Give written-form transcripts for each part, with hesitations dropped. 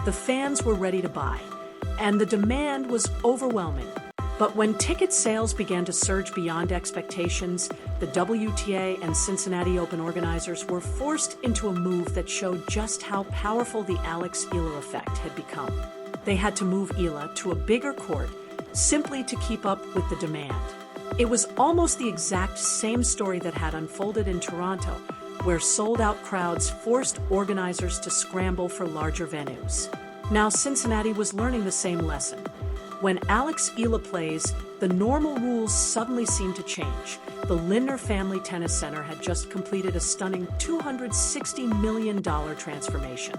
The fans were ready to buy, and the demand was overwhelming. But when ticket sales began to surge beyond expectations, the WTA and Cincinnati Open organizers were forced into a move that showed just how powerful the Alex Eala effect had become. They had to move Eala to a bigger court simply to keep up with the demand. It was almost the exact same story that had unfolded in Toronto, where sold-out crowds forced organizers to scramble for larger venues. Now Cincinnati was learning the same lesson. When Alex Eala plays, the normal rules suddenly seemed to change. The Lindner Family Tennis Center had just completed a stunning $260 million transformation.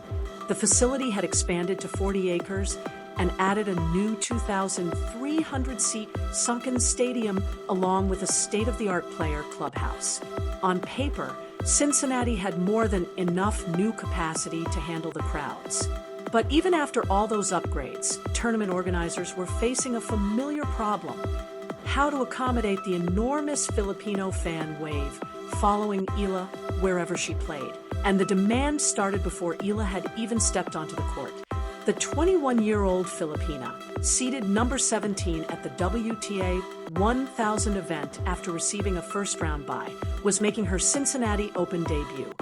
The facility had expanded to 40 acres and added a new 2,300-seat sunken stadium along with a state-of-the-art player clubhouse. On paper, Cincinnati had more than enough new capacity to handle the crowds. But even after all those upgrades, tournament organizers were facing a familiar problem: how to accommodate the enormous Filipino fan wave following Eala wherever she played. And the demand started before Eala had even stepped onto the court. The 21-year-old Filipina, seeded number 17 at the WTA 1000 event after receiving a first-round bye, was making her Cincinnati Open debut.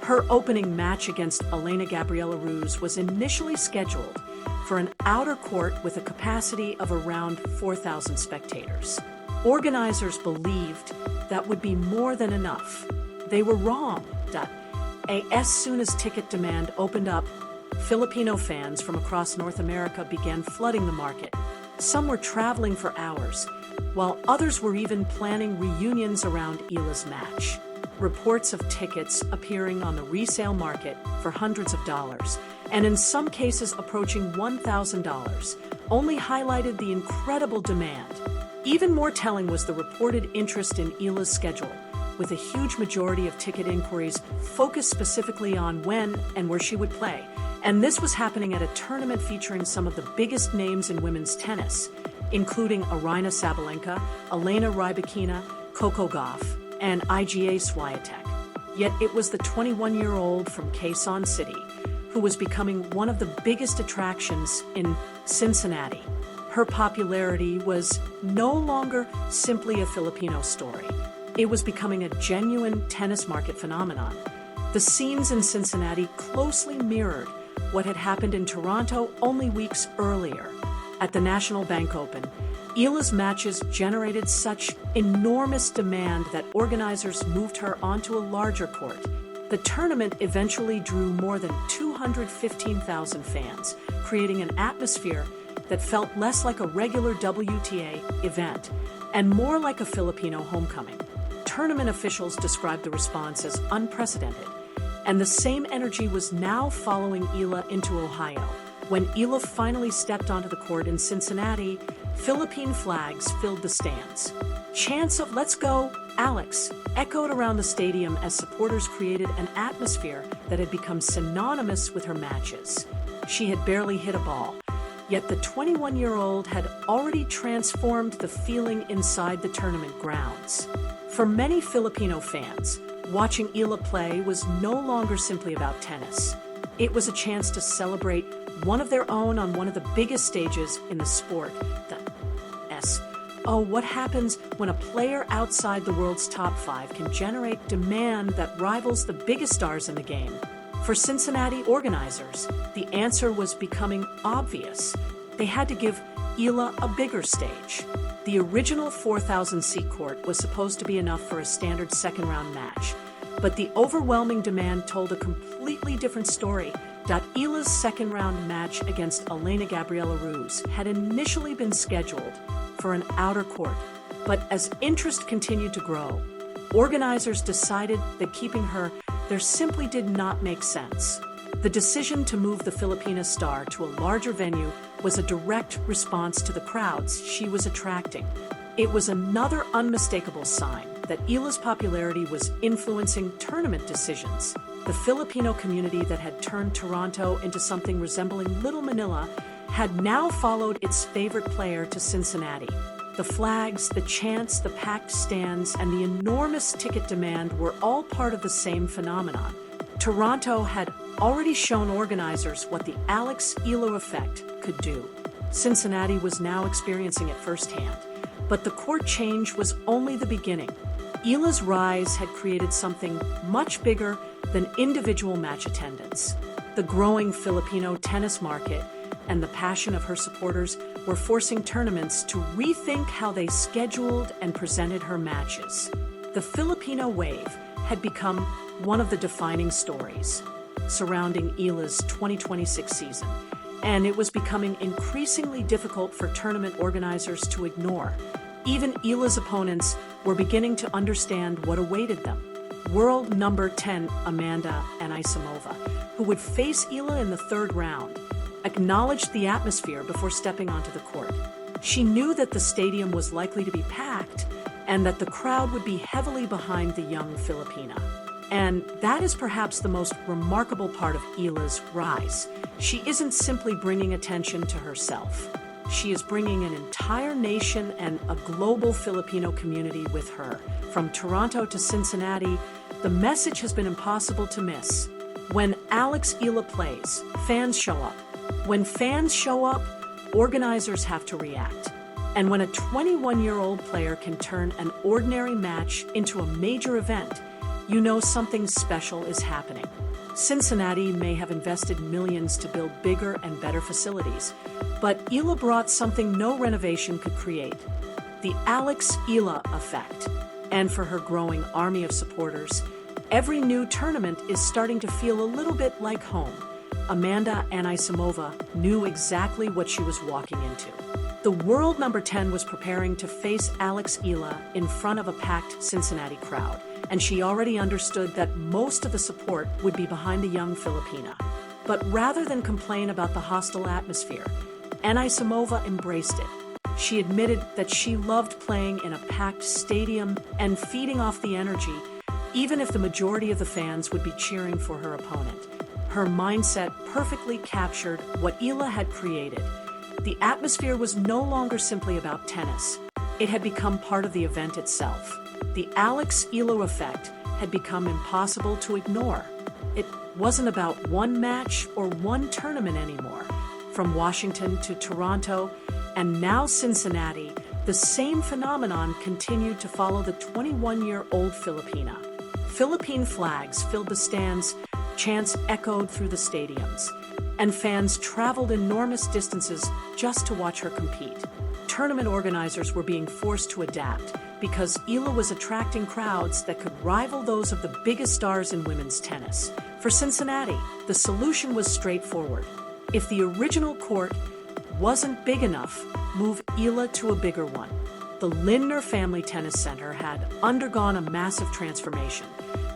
Her opening match against Elena Gabriela Ruse was initially scheduled for an outer court with a capacity of around 4,000 spectators. Organizers believed that would be more than enough. They were wrong. As soon as ticket demand opened up, Filipino fans from across North America began flooding the market. Some were traveling for hours, while others were even planning reunions around Eala's match. Reports of tickets appearing on the resale market for hundreds of dollars, and in some cases approaching $1,000, only highlighted the incredible demand. Even more telling was the reported interest in Eala's schedule, with a huge majority of ticket inquiries focused specifically on when and where she would play. And this was happening at a tournament featuring some of the biggest names in women's tennis, including Aryna Sabalenka, Elena Rybakina, Coco Gauff, and Iga Swiatek. Yet it was the 21-year-old from Quezon City who was becoming one of the biggest attractions in Cincinnati. Her popularity was no longer simply a Filipino story. It was becoming a genuine tennis market phenomenon. The scenes in Cincinnati closely mirrored what had happened in Toronto only weeks earlier. At the National Bank Open, Eala's matches generated such enormous demand that organizers moved her onto a larger court. The tournament eventually drew more than 215,000 fans, creating an atmosphere that felt less like a regular WTA event and more like a Filipino homecoming. Tournament officials described the response as unprecedented, and the same energy was now following Eala into Ohio. When Eala finally stepped onto the court in Cincinnati, Philippine flags filled the stands. Chants of "Let's go, Alex" echoed around the stadium as supporters created an atmosphere that had become synonymous with her matches. She had barely hit a ball, yet the 21-year-old had already transformed the feeling inside the tournament grounds. For many Filipino fans, watching Eala play was no longer simply about tennis. It was a chance to celebrate one of their own on one of the biggest stages in the sport. What happens when a player outside the world's top 5 can generate demand that rivals the biggest stars in the game? For Cincinnati organizers, the answer was becoming obvious. They had to give Eala a bigger stage. The original 4,000-seat court was supposed to be enough for a standard second-round match, but the overwhelming demand told a completely different story. Eala's second-round match against Elena Gabriela Ruse had initially been scheduled for an outer court, but as interest continued to grow, organizers decided that keeping her there simply did not make sense. The decision to move the Filipina star to a larger venue was a direct response to the crowds she was attracting. It was another unmistakable sign that Eala's popularity was influencing tournament decisions. The Filipino community that had turned Toronto into something resembling Little Manila had now followed its favorite player to Cincinnati. The flags, the chants, the packed stands, and the enormous ticket demand were all part of the same phenomenon. Toronto had already shown organizers what the Alex Eala effect could do. Cincinnati was now experiencing it firsthand. But the court change was only the beginning. Eala's rise had created something much bigger than individual match attendance. The growing Filipino tennis market and the passion of her supporters were forcing tournaments to rethink how they scheduled and presented her matches. The Filipino wave had become one of the defining stories surrounding Eala's 2026 season, and it was becoming increasingly difficult for tournament organizers to ignore. Even Eala's opponents were beginning to understand what awaited them. World number 10 Amanda Anisimova, who would face Eala in the third round, acknowledged the atmosphere before stepping onto the court. She knew that the stadium was likely to be packed and that the crowd would be heavily behind the young Filipina. And that is perhaps the most remarkable part of Eala's rise. She isn't simply bringing attention to herself. She is bringing an entire nation and a global Filipino community with her. From Toronto to Cincinnati, the message has been impossible to miss. When Alex Eala plays, fans show up. When fans show up, organizers have to react. And when a 21-year-old player can turn an ordinary match into a major event, you know something special is happening. Cincinnati may have invested millions to build bigger and better facilities, but Eala brought something no renovation could create: the Alex Eala effect. And for her growing army of supporters, every new tournament is starting to feel a little bit like home. Amanda Anisimova knew exactly what she was walking into. The world number 10 was preparing to face Alex Eala in front of a packed Cincinnati crowd, and she already understood that most of the support would be behind the young Filipina. But rather than complain about the hostile atmosphere, Anisimova embraced it. She admitted that she loved playing in a packed stadium and feeding off the energy, even if the majority of the fans would be cheering for her opponent. Her mindset perfectly captured what Eala had created. The atmosphere was no longer simply about tennis. It had become part of the event itself. The Alex Eala effect had become impossible to ignore. It wasn't about one match or one tournament anymore. From Washington to Toronto, and now Cincinnati, the same phenomenon continued to follow the 21-year-old Filipina. Philippine flags filled the stands, chants echoed through the stadiums, and fans traveled enormous distances just to watch her compete. Tournament organizers were being forced to adapt because Eala was attracting crowds that could rival those of the biggest stars in women's tennis. For Cincinnati, the solution was straightforward. If the original court wasn't big enough, move Eala to a bigger one. The Lindner Family Tennis Center had undergone a massive transformation,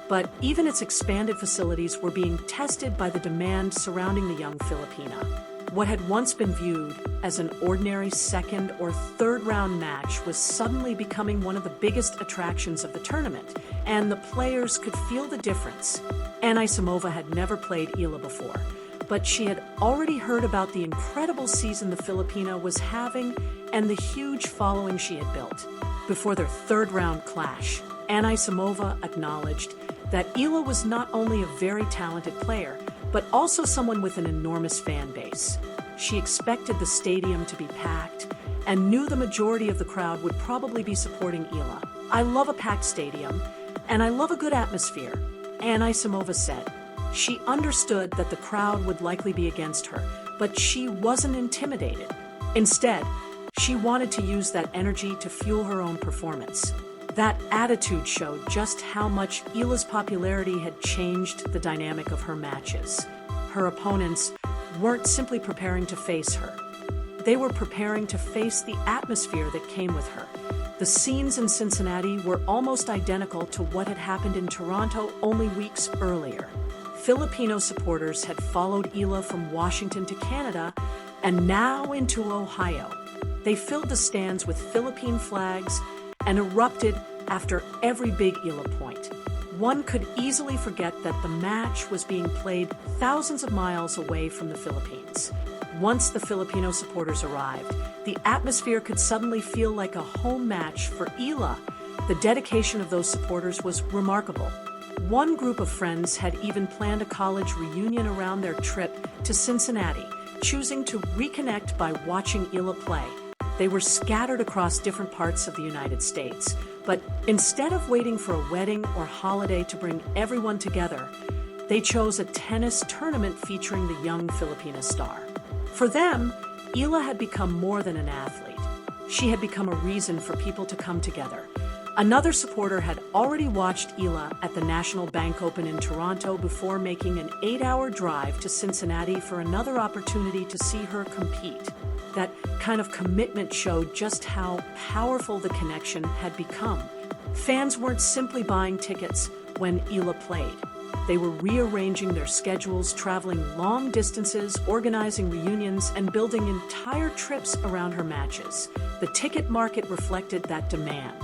but even its expanded facilities were being tested by the demand surrounding the young Filipina. What had once been viewed as an ordinary second or third round match was suddenly becoming one of the biggest attractions of the tournament, and the players could feel the difference. Anisimova had never played Eala before, but she had already heard about the incredible season the Filipina was having and the huge following she had built. Before their third round clash, Anisimova acknowledged that Eala was not only a very talented player, but also someone with an enormous fan base. She expected the stadium to be packed and knew the majority of the crowd would probably be supporting Eala. "I love a packed stadium, and I love a good atmosphere," Anisimova said. She understood that the crowd would likely be against her, but she wasn't intimidated. Instead, she wanted to use that energy to fuel her own performance. That attitude showed just how much Eala's popularity had changed the dynamic of her matches. Her opponents weren't simply preparing to face her. They were preparing to face the atmosphere that came with her. The scenes in Cincinnati were almost identical to what had happened in Toronto only weeks earlier. Filipino supporters had followed Eala from Washington to Canada and now into Ohio. They filled the stands with Philippine flags and erupted after every big Eala point. One could easily forget that the match was being played thousands of miles away from the Philippines. Once the Filipino supporters arrived, the atmosphere could suddenly feel like a home match for Eala. The dedication of those supporters was remarkable. One group of friends had even planned a college reunion around their trip to Cincinnati, choosing to reconnect by watching Eala play. They were scattered across different parts of the United States, but instead of waiting for a wedding or holiday to bring everyone together, they chose a tennis tournament featuring the young Filipino star. For them, Eala had become more than an athlete. She had become a reason for people to come together. Another supporter had already watched Eala at the National Bank Open in Toronto before making an 8-hour drive to Cincinnati for another opportunity to see her compete. That kind of commitment showed just how powerful the connection had become. Fans weren't simply buying tickets when Eala played. They were rearranging their schedules, traveling long distances, organizing reunions, and building entire trips around her matches. The ticket market reflected that demand.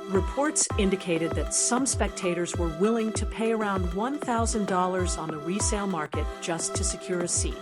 Reports indicated that some spectators were willing to pay around $1,000 on the resale market just to secure a seat.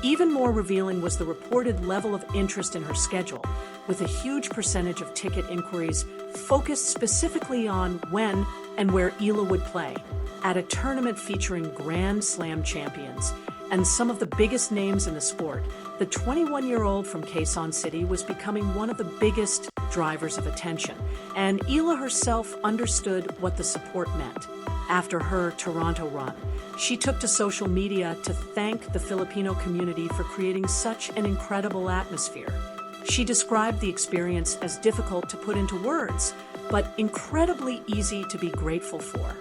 Even more revealing was the reported level of interest in her schedule, with a huge percentage of ticket inquiries focused specifically on when and where Eala would play. At a tournament featuring Grand Slam champions and some of the biggest names in the sport, the 21-year-old from Quezon City was becoming one of the biggest drivers of attention, and Eala herself understood what the support meant. After her Toronto run, she took to social media to thank the Filipino community for creating such an incredible atmosphere. She described the experience as difficult to put into words, but incredibly easy to be grateful for.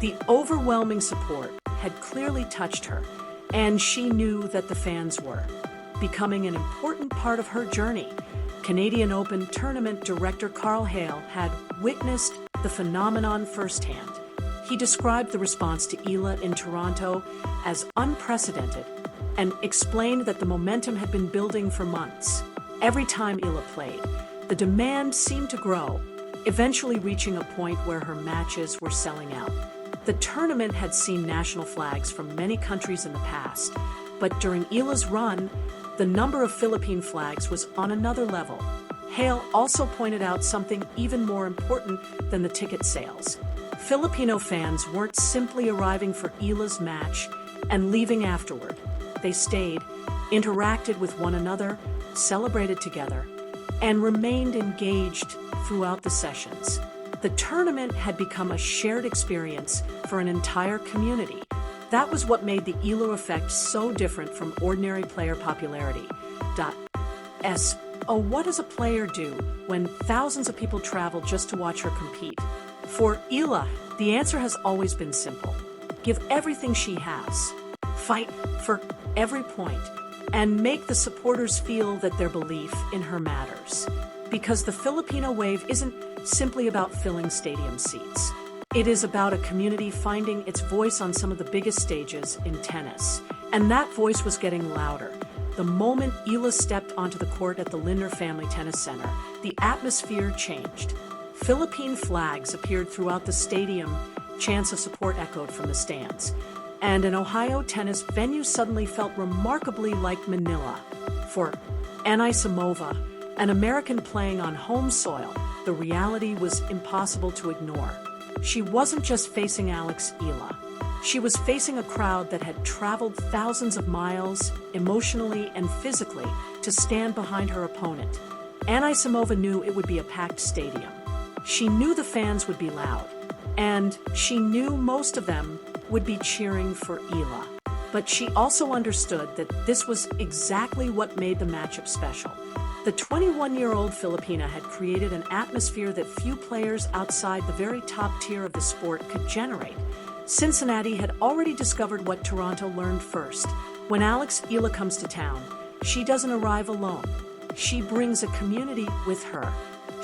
The overwhelming support had clearly touched her, and she knew that the fans were becoming an important part of her journey. Canadian Open tournament director Carl Hale had witnessed the phenomenon firsthand. He described the response to Eala in Toronto as unprecedented and explained that the momentum had been building for months. Every time Eala played, the demand seemed to grow, eventually reaching a point where her matches were selling out. The tournament had seen national flags from many countries in the past, but during Eala's run, the number of Philippine flags was on another level. Hale also pointed out something even more important than the ticket sales. Filipino fans weren't simply arriving for Eala's match and leaving afterward. They stayed, interacted with one another, celebrated together, and remained engaged throughout the sessions. The tournament had become a shared experience for an entire community. That was what made the Eala effect so different from ordinary player popularity. What does a player do when thousands of people travel just to watch her compete? For Eala, the answer has always been simple. Give everything she has. Fight for every point, and make the supporters feel that their belief in her matters. Because the Filipino wave isn't simply about filling stadium seats. It is about a community finding its voice on some of the biggest stages in tennis. And that voice was getting louder. The moment Eala stepped onto the court at the Lindner Family Tennis Center, the atmosphere changed. Philippine flags appeared throughout the stadium, chants of support echoed from the stands. And an Ohio tennis venue suddenly felt remarkably like Manila. For Anisimova, an American playing on home soil, the reality was impossible to ignore. She wasn't just facing Alex Eala. She was facing a crowd that had traveled thousands of miles, emotionally and physically, to stand behind her opponent. Anisimova knew it would be a packed stadium. She knew the fans would be loud, and she knew most of them would be cheering for Eala. But she also understood that this was exactly what made the matchup special. The 21-year-old Filipina had created an atmosphere that few players outside the very top tier of the sport could generate. Cincinnati had already discovered what Toronto learned first. When Alex Eala comes to town, she doesn't arrive alone. She brings a community with her.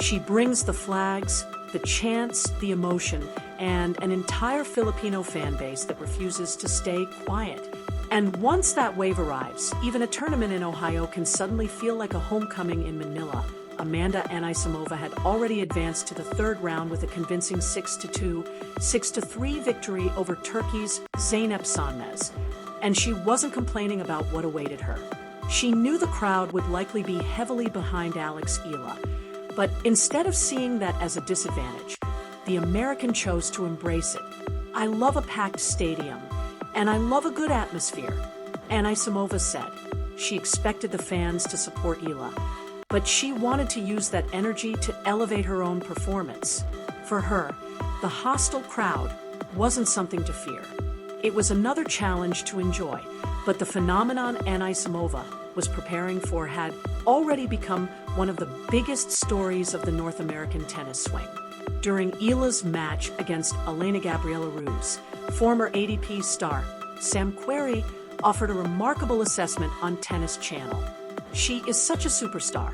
She brings the flags, the chants, the emotion, and an entire Filipino fan base that refuses to stay quiet. And once that wave arrives, even a tournament in Ohio can suddenly feel like a homecoming in Manila. Amanda Anisimova had already advanced to the third round with a convincing 6-2, 6-3 victory over Turkey's Zeynep Sönmez. And she wasn't complaining about what awaited her. She knew the crowd would likely be heavily behind Alex Eala. But instead of seeing that as a disadvantage, the American chose to embrace it. "I love a packed stadium, and I love a good atmosphere," Anisimova said. She expected the fans to support Eala, but she wanted to use that energy to elevate her own performance. For her, the hostile crowd wasn't something to fear. It was another challenge to enjoy, but the phenomenon Anisimova was preparing for had already become one of the biggest stories of the North American tennis swing. During Eala's match against Elena Gabriela Ruse, former ATP star Sam Querrey offered a remarkable assessment on Tennis Channel. "She is such a superstar,"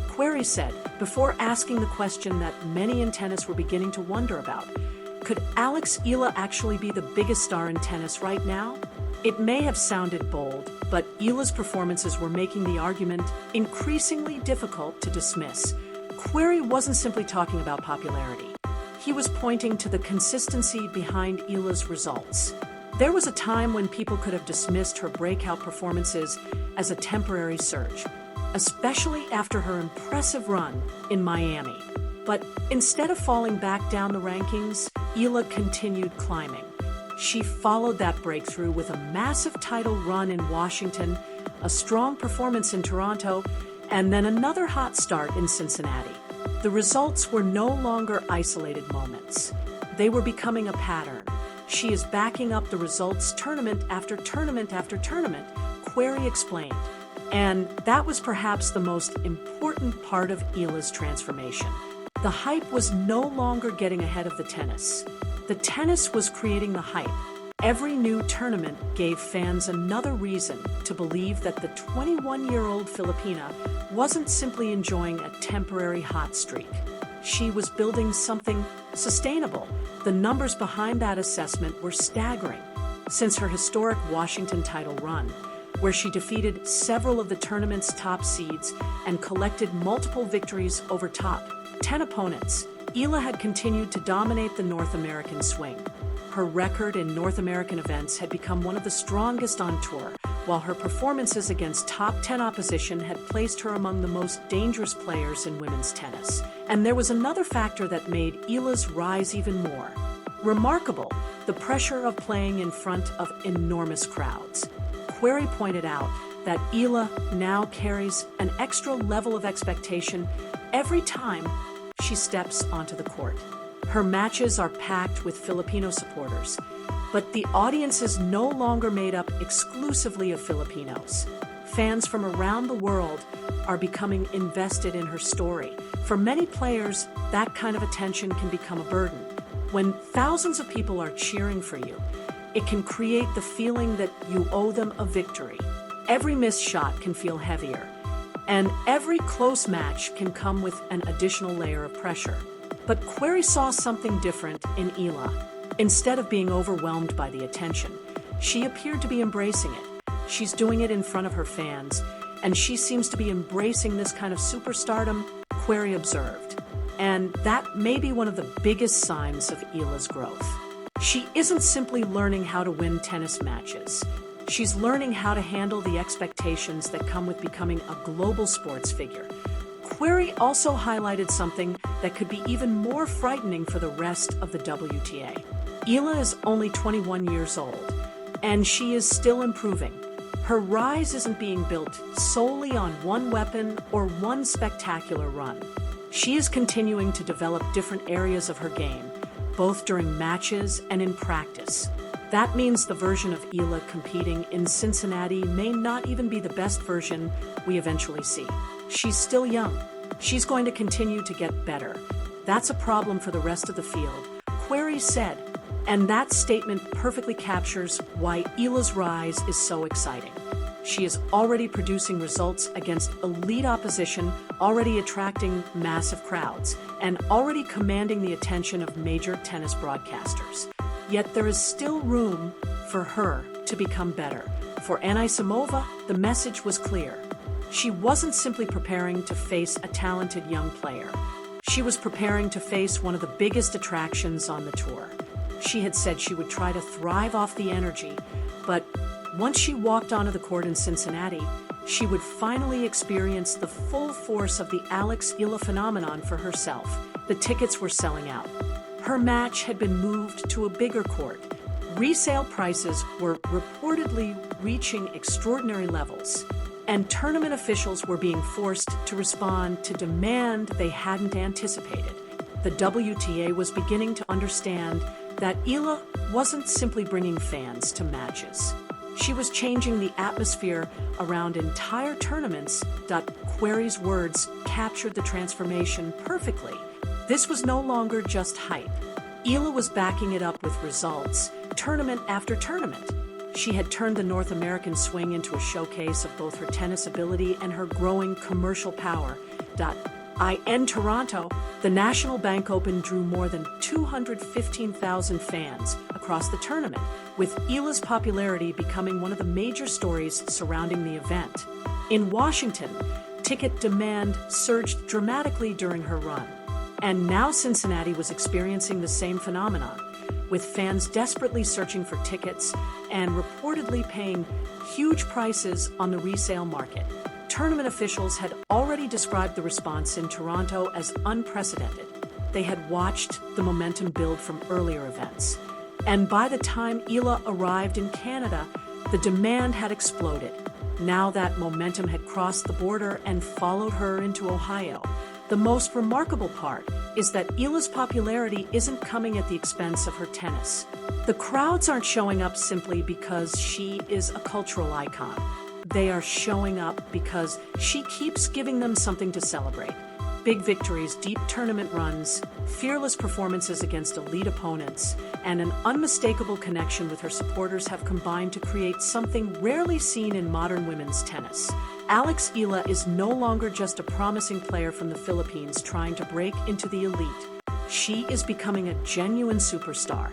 Querrey said, before asking the question that many in tennis were beginning to wonder about. Could Alex Eala actually be the biggest star in tennis right now? It may have sounded bold, but Eala's performances were making the argument increasingly difficult to dismiss. Querrey wasn't simply talking about popularity. He was pointing to the consistency behind Eala's results. There was a time when people could have dismissed her breakout performances as a temporary surge, especially after her impressive run in Miami. But instead of falling back down the rankings, Eala continued climbing. She followed that breakthrough with a massive title run in Washington, a strong performance in Toronto, and then another hot start in Cincinnati. The results were no longer isolated moments. They were becoming a pattern. "She is backing up the results tournament after tournament after tournament," Querrey explained. And that was perhaps the most important part of Eala's transformation. The hype was no longer getting ahead of the tennis. The tennis was creating the hype. Every new tournament gave fans another reason to believe that the 21-year-old Filipina wasn't simply enjoying a temporary hot streak. She was building something sustainable. The numbers behind that assessment were staggering. Since her historic Washington title run, where she defeated several of the tournament's top seeds and collected multiple victories over top 10 opponents, Eala had continued to dominate the North American swing. Her record in North American events had become one of the strongest on tour, while her performances against top 10 opposition had placed her among the most dangerous players in women's tennis. And there was another factor that made Eala's rise even more remarkable: the pressure of playing in front of enormous crowds. Querrey pointed out that Eala now carries an extra level of expectation every time she steps onto the court. Her matches are packed with Filipino supporters, but the audience is no longer made up exclusively of Filipinos. Fans from around the world are becoming invested in her story. For many players, that kind of attention can become a burden. When thousands of people are cheering for you, it can create the feeling that you owe them a victory. Every missed shot can feel heavier, and every close match can come with an additional layer of pressure. But Querrey saw something different in Eala. Instead of being overwhelmed by the attention, she appeared to be embracing it. She's doing it in front of her fans, and she seems to be embracing this kind of superstardom, Querrey observed. And that may be one of the biggest signs of Eala's growth. She isn't simply learning how to win tennis matches. She's learning how to handle the expectations that come with becoming a global sports figure. Querrey also highlighted something that could be even more frightening for the rest of the WTA. Eala is only 21 years old, and she is still improving. Her rise isn't being built solely on one weapon or one spectacular run. She is continuing to develop different areas of her game, both during matches and in practice. That means the version of Eala competing in Cincinnati may not even be the best version we eventually see. She's still young. She's going to continue to get better. That's a problem for the rest of the field, Querrey said. And that statement perfectly captures why Eala's rise is so exciting. She is already producing results against elite opposition, already attracting massive crowds, and already commanding the attention of major tennis broadcasters. Yet there is still room for her to become better. For Anisimova, the message was clear. She wasn't simply preparing to face a talented young player. She was preparing to face one of the biggest attractions on the tour. She had said she would try to thrive off the energy, but once she walked onto the court in Cincinnati, she would finally experience the full force of the Alex Eala phenomenon for herself. The tickets were selling out. Her match had been moved to a bigger court. Resale prices were reportedly reaching extraordinary levels, and tournament officials were being forced to respond to demand they hadn't anticipated. The WTA was beginning to understand that Eala wasn't simply bringing fans to matches. She was changing the atmosphere around entire tournaments. Query's words captured the transformation perfectly. This was no longer just hype. Eala was backing it up with results, tournament after tournament. She had turned the North American swing into a showcase of both her tennis ability and her growing commercial power. In Toronto, the National Bank Open drew more than 215,000 fans across the tournament, with Eala's popularity becoming one of the major stories surrounding the event. In Washington, ticket demand surged dramatically during her run. And now Cincinnati was experiencing the same phenomenon, with fans desperately searching for tickets and reportedly paying huge prices on the resale market. Tournament officials had already described the response in Toronto as unprecedented. They had watched the momentum build from earlier events. And by the time Eala arrived in Canada, the demand had exploded. Now that momentum had crossed the border and followed her into Ohio. The most remarkable part is that Eala's popularity isn't coming at the expense of her tennis. The crowds aren't showing up simply because she is a cultural icon. They are showing up because she keeps giving them something to celebrate. Big victories, deep tournament runs, fearless performances against elite opponents, and an unmistakable connection with her supporters have combined to create something rarely seen in modern women's tennis. Alex Eala is no longer just a promising player from the Philippines trying to break into the elite. She is becoming a genuine superstar.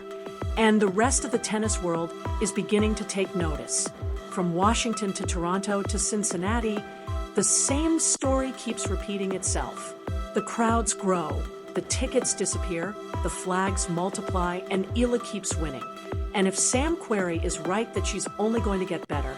And the rest of the tennis world is beginning to take notice. From Washington to Toronto to Cincinnati, the same story keeps repeating itself. The crowds grow, the tickets disappear, the flags multiply, and Eala keeps winning. And if Sam Querrey is right that she's only going to get better,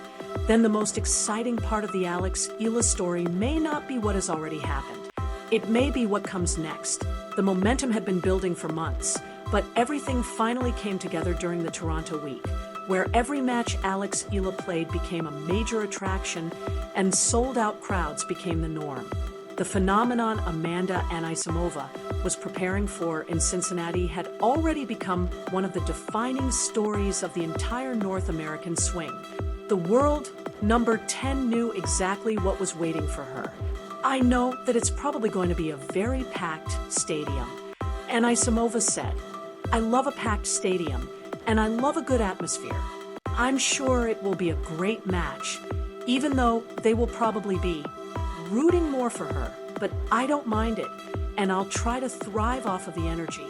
then the most exciting part of the Alex Eala story may not be what has already happened. It may be what comes next. The momentum had been building for months, but everything finally came together during the Toronto week, where every match Alex Eala played became a major attraction and sold-out crowds became the norm. The phenomenon Amanda Anisimova was preparing for in Cincinnati had already become one of the defining stories of the entire North American swing. The world number 10 knew exactly what was waiting for her. I know that it's probably going to be a very packed stadium. Anisimova said, "I love a packed stadium, and I love a good atmosphere. I'm sure it will be a great match, even though they will probably be rooting more for her, but I don't mind it, and I'll try to thrive off of the energy."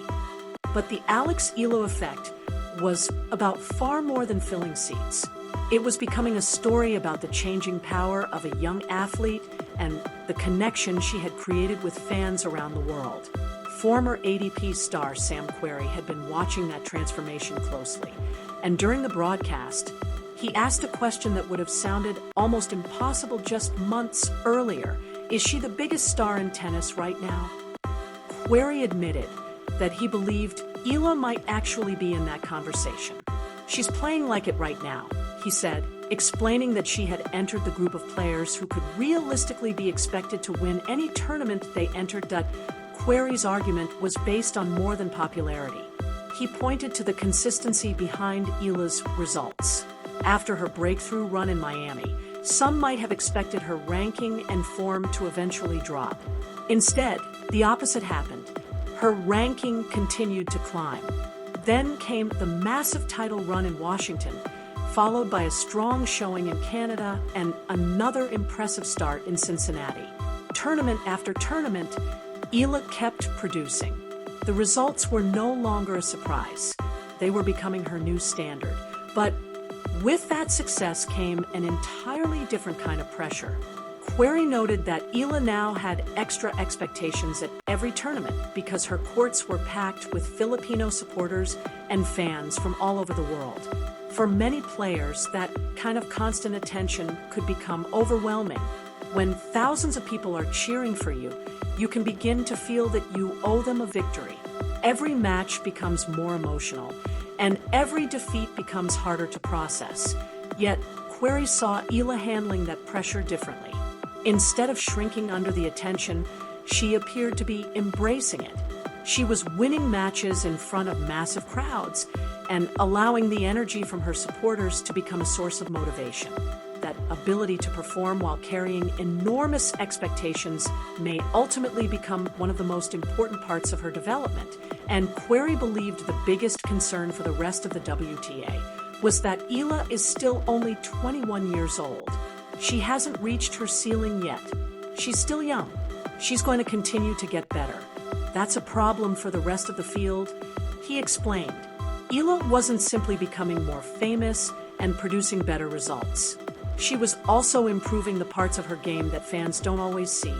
But the Alex Eala effect was about far more than filling seats. It was becoming a story about the changing power of a young athlete and the connection she had created with fans around the world. Former ADP star Sam Querrey had been watching that transformation closely, and during the broadcast, he asked a question that would have sounded almost impossible just months earlier. Is she the biggest star in tennis right now? Querrey admitted that he believed Eala might actually be in that conversation. "She's playing like it right now," he said, explaining that she had entered the group of players who could realistically be expected to win any tournament they entered. Querrey's argument was based on more than popularity. He pointed to the consistency behind Eala's results. After her breakthrough run in Miami, some might have expected her ranking and form to eventually drop. Instead, the opposite happened. Her ranking continued to climb. Then came the massive title run in Washington, followed by a strong showing in Canada and another impressive start in Cincinnati. Tournament after tournament, Eala kept producing. The results were no longer a surprise. They were becoming her new standard. But with that success came an entirely different kind of pressure. Querrey noted that Eala now had extra expectations at every tournament because her courts were packed with Filipino supporters and fans from all over the world. For many players, that kind of constant attention could become overwhelming. When thousands of people are cheering for you, you can begin to feel that you owe them a victory. every match becomes more emotional, and every defeat becomes harder to process. Yet, Querrey saw Eala handling that pressure differently. Instead of shrinking under the attention, she appeared to be embracing it. She was winning matches in front of massive crowds and allowing the energy from her supporters to become a source of motivation. That ability to perform while carrying enormous expectations may ultimately become one of the most important parts of her development. And Querrey believed the biggest concern for the rest of the WTA was that Eala is still only 21 years old. She hasn't reached her ceiling yet. She's still young. She's going to continue to get better. That's a problem for the rest of the field, he explained. Eala wasn't simply becoming more famous and producing better results. She was also improving the parts of her game that fans don't always see.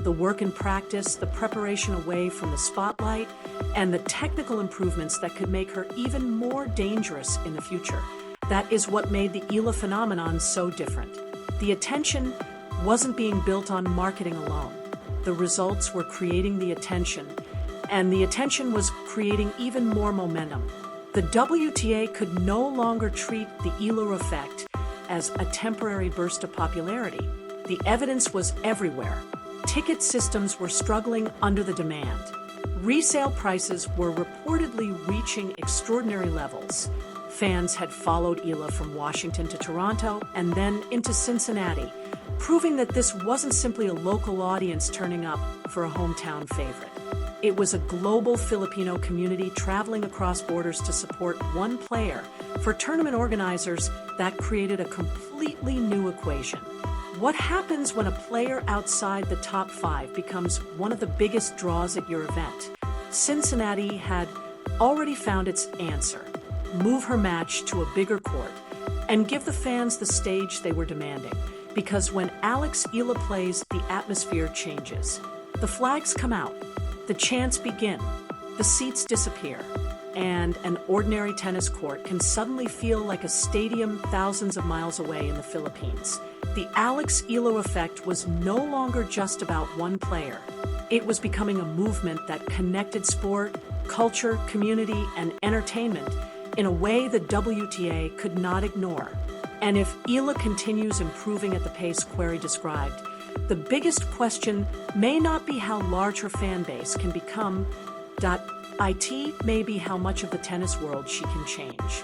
The work and practice, the preparation away from the spotlight, and the technical improvements that could make her even more dangerous in the future. That is what made the Eala phenomenon so different. The attention wasn't being built on marketing alone. The results were creating the attention, and the attention was creating even more momentum. The WTA could no longer treat the Eala effect as a temporary burst of popularity. The evidence was everywhere. Ticket systems were struggling under the demand. Resale prices were reportedly reaching extraordinary levels. Fans had followed Eala from Washington to Toronto and then into Cincinnati, proving that this wasn't simply a local audience turning up for a hometown favorite. It was a global Filipino community traveling across borders to support one player. For tournament organizers, that created a completely new equation. What happens when a player outside the top 5 becomes one of the biggest draws at your event? Cincinnati had already found its answer: move her match to a bigger court and give the fans the stage they were demanding. Because when Alex Eala plays, the atmosphere changes. The flags come out, the chants begin, the seats disappear, and an ordinary tennis court can suddenly feel like a stadium thousands of miles away in the Philippines. The Alex Eala effect was no longer just about one player. It was becoming a movement that connected sport, culture, community, and entertainment in a way the WTA could not ignore. And if Eala continues improving at the pace Querrey described, the biggest question may not be how large her fan base can become. It may be how much of the tennis world she can change.